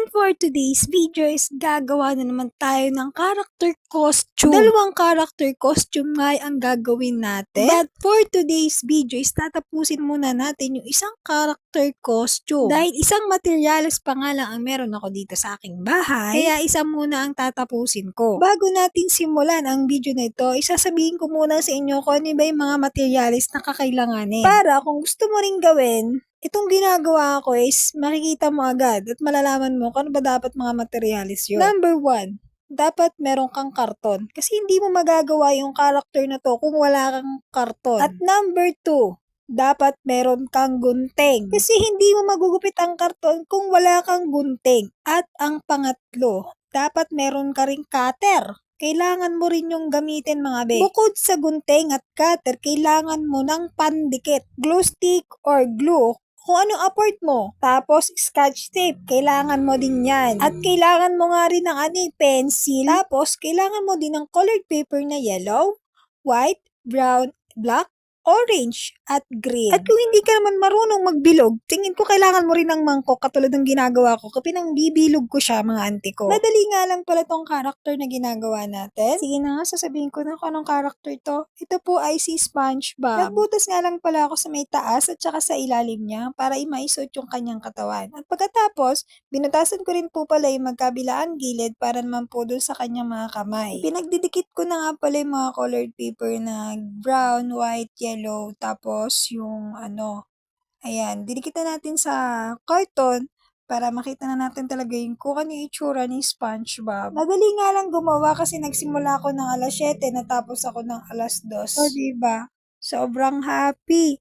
And for today's video is gagawa na naman tayo ng character costume. Dalawang character costume nga ang gagawin natin. But for today's video is tatapusin muna natin yung isang character costume. Dahil isang materials pa nga lang ang meron ako dito sa aking bahay, kaya isa muna ang tatapusin ko. Bago natin simulan ang video na ito, isasabihin ko muna sa inyo kung ano ba yung mga materials na kakailanganin. Para kung gusto mo ring gawin, itong ginagawa ko is makikita mo agad at malalaman mo kung ano ba dapat mga materialis yun. Number 1, dapat meron kang karton. Kasi hindi mo magagawa yung character na to kung wala kang karton. At number 2, dapat meron kang gunting. Kasi hindi mo magugupit ang karton kung wala kang gunting. At ang pangatlo, dapat meron ka ring cutter. Kailangan mo rin yung gamitin mga be. Bukod sa gunting at cutter, kailangan mo ng pandikit, glue stick or glue, kung anong afford mo. Tapos, scotch tape. Kailangan mo din yan. At kailangan mo nga rin ng pencil. Tapos, kailangan mo din ng colored paper na yellow, white, brown, black, orange, at green. At kung hindi ka naman marunong magbilog, tingin ko kailangan mo rin ng mangkok katulad ng ginagawa ko kapag bibilog ko siya mga auntie ko. Madali nga lang pala tong character na ginagawa natin. Sige na nga, sasabihin ko na kung anong character to. Ito po ay si SpongeBob. Nagbutas nga lang pala ako sa may taas at saka sa ilalim niya para imaisot yung kanyang katawan. At pagkatapos, binutasan ko rin po pala yung magkabilaan gilid para naman po dun sa kanyang mga kamay. Pinagdidikit ko na nga pala yung mga colored paper na brown, white, yellow, tapos yung ayan, didikit na natin sa carton para makita na natin talaga yung kung ano yung itsura ni SpongeBob. Madali nga lang gumawa kasi nagsimula ako ng alas 7, natapos ako ng alas 2. O diba? Sobrang happy.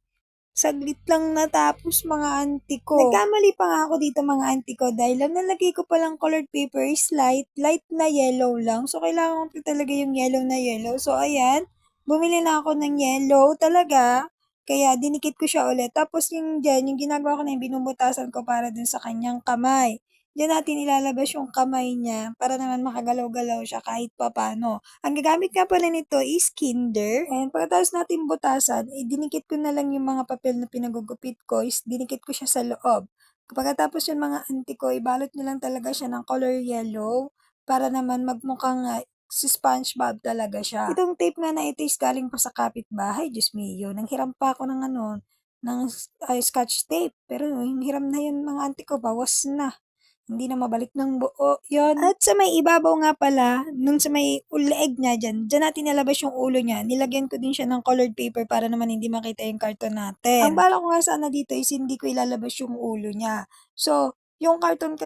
Saglit lang natapos mga auntie ko. Nagkamali pa nga ako dito mga auntie ko dahil ang nalagay ko palang colored paper is light na yellow lang. So, kailangan ko talaga yung yellow na yellow. So, ayan, bumili na ako ng yellow talaga. Kaya dinikit ko siya ulit. Tapos yung dyan, yung ginagawa ko na yung binubutasan ko para dun sa kanyang kamay. Diyan natin ilalabas yung kamay niya para naman makagalaw-galaw siya kahit papano. Ang gagamit nga pala nito is Kinder. And pagkatapos natin butasan, dinikit ko na lang yung mga papel na pinagugupit ko, is dinikit ko siya sa loob. Pagkatapos yung mga auntie ko, ibalot nyo lang talaga siya ng color yellow para naman magmukhang si SpongeBob talaga siya. Itong tape nga na ito is galing pa sa kapitbahay, Diyos mio. Nanghiram pa ako ng scotch tape. Pero yung hiram na yun mga auntie ko, bawas na. Hindi na mabalik ng buo yon. At sa may ibabaw nga pala, nung sa may leeg niya dyan natin nalabas yung ulo niya. Nilagyan ko din siya ng colored paper para naman hindi makita yung karton natin. Ang bala ko nga sana dito is hindi ko ilalabas yung ulo niya. So, yung karton